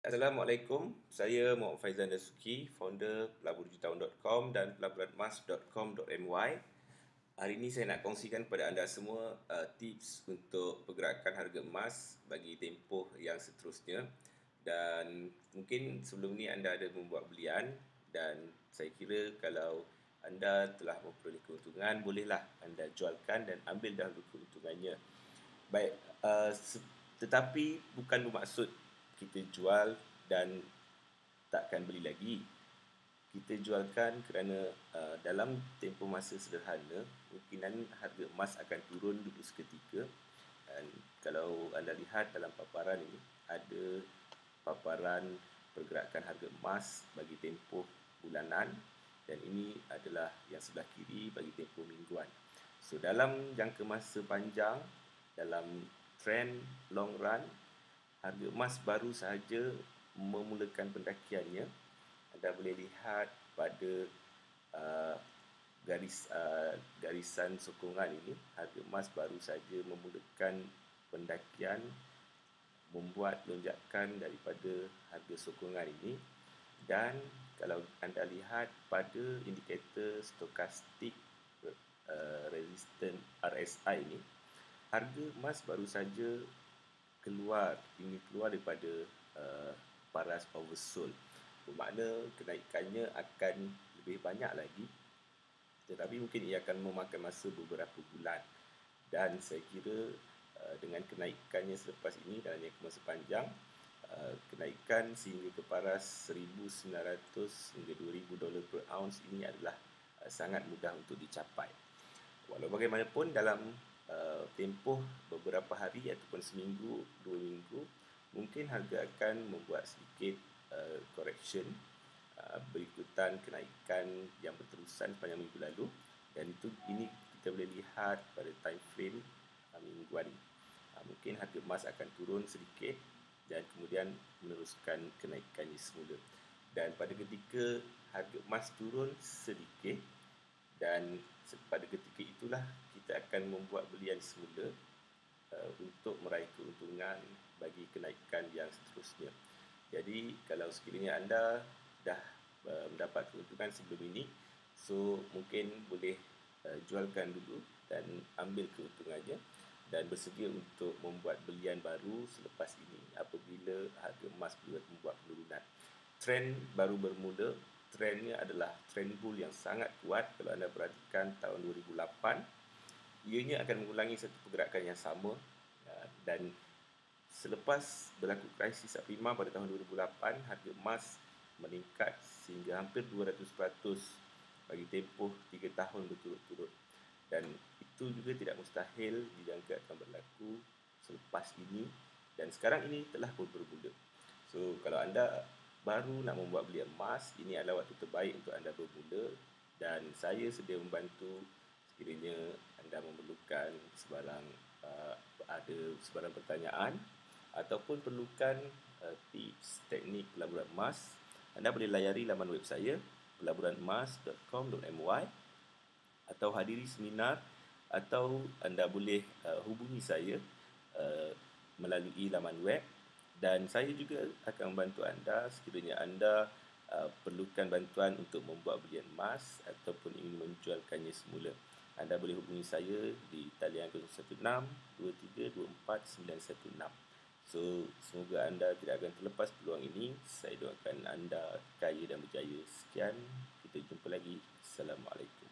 Assalamualaikum, saya Muhammad Faizan Dasuki, founder pelaburjutawan.com dan pelaburanmas.com.my. Hari ini saya nak kongsikan kepada anda semua tips untuk pergerakan harga emas bagi tempoh yang seterusnya. Dan mungkin sebelum ni anda ada membuat belian dan saya kira kalau anda telah memperoleh keuntungan, bolehlah anda jualkan dan ambil dahulu keuntungannya. Baik, tetapi bukan bermaksud kita jual dan takkan beli lagi. Kita jualkan kerana dalam tempoh masa sederhana, kemungkinan harga emas akan turun dulu seketika. Dan kalau anda lihat dalam paparan ini, ada paparan pergerakan harga emas bagi tempoh bulanan dan ini adalah yang sebelah kiri bagi tempoh mingguan. So dalam jangka masa panjang, dalam trend long run, harga emas baru sahaja memulakan pendakiannya. Anda boleh lihat pada garisan sokongan ini, harga emas baru saja memulakan pendakian, membuat lonjakan daripada harga sokongan ini. Dan kalau anda lihat pada indikator stokastik resistance RSI ini, harga emas baru saja ingin keluar daripada paras oversold. Bermakna kenaikannya akan lebih banyak lagi, tetapi mungkin ia akan memakan masa beberapa bulan. Dan saya kira dengan kenaikannya selepas ini dalam jangka masa panjang, kenaikan sehingga ke paras 1,900 hingga 2,000 dolar per ounce ini adalah sangat mudah untuk dicapai. Walau bagaimanapun dalam tempoh beberapa hari ataupun seminggu, 2 minggu, mungkin harga akan membuat sedikit correction berikutan kenaikan yang berterusan sepanjang minggu lalu, dan ini kita boleh lihat pada time frame mingguan. Mungkin harga emas akan turun sedikit dan kemudian meneruskan kenaikannya semula. Dan pada ketika harga emas turun sedikit, dan pada ketika itulah kita akan membuat belian semula untuk meraih keuntungan bagi kenaikan yang seterusnya. Jadi kalau sekiranya anda dah mendapat keuntungan sebelum ini, so mungkin boleh jualkan dulu dan ambil keuntungannya dan bersedia untuk membuat belian baru selepas ini apabila harga emas membuat penurunan. Trend baru bermula. Trendnya adalah trend bull yang sangat kuat. Kalau anda perhatikan tahun 2008, ianya akan mengulangi satu pergerakan yang sama, dan selepas berlaku krisis subprima pada tahun 2008, harga emas meningkat sehingga hampir 200% bagi tempoh 3 tahun berturut-turut, dan itu juga tidak mustahil dijangka akan berlaku selepas ini, dan sekarang ini telah pun bermula. So kalau anda baru nak membuat belian emas, ini adalah waktu terbaik untuk anda bermula, dan saya sedia membantu sekiranya anda memerlukan ada sebarang pertanyaan ataupun perlukan tips teknik pelaburan emas. Anda boleh layari laman web saya pelaburanmas.com.my atau hadiri seminar, atau anda boleh hubungi saya melalui laman web. Dan saya juga akan membantu anda sekiranya anda perlukan bantuan untuk membuat belian emas ataupun ingin menjualkannya semula. Anda boleh hubungi saya di talian 016 23 24 916. So, semoga anda tidak akan terlepas peluang ini. Saya doakan anda kaya dan berjaya. Sekian, kita jumpa lagi. Assalamualaikum.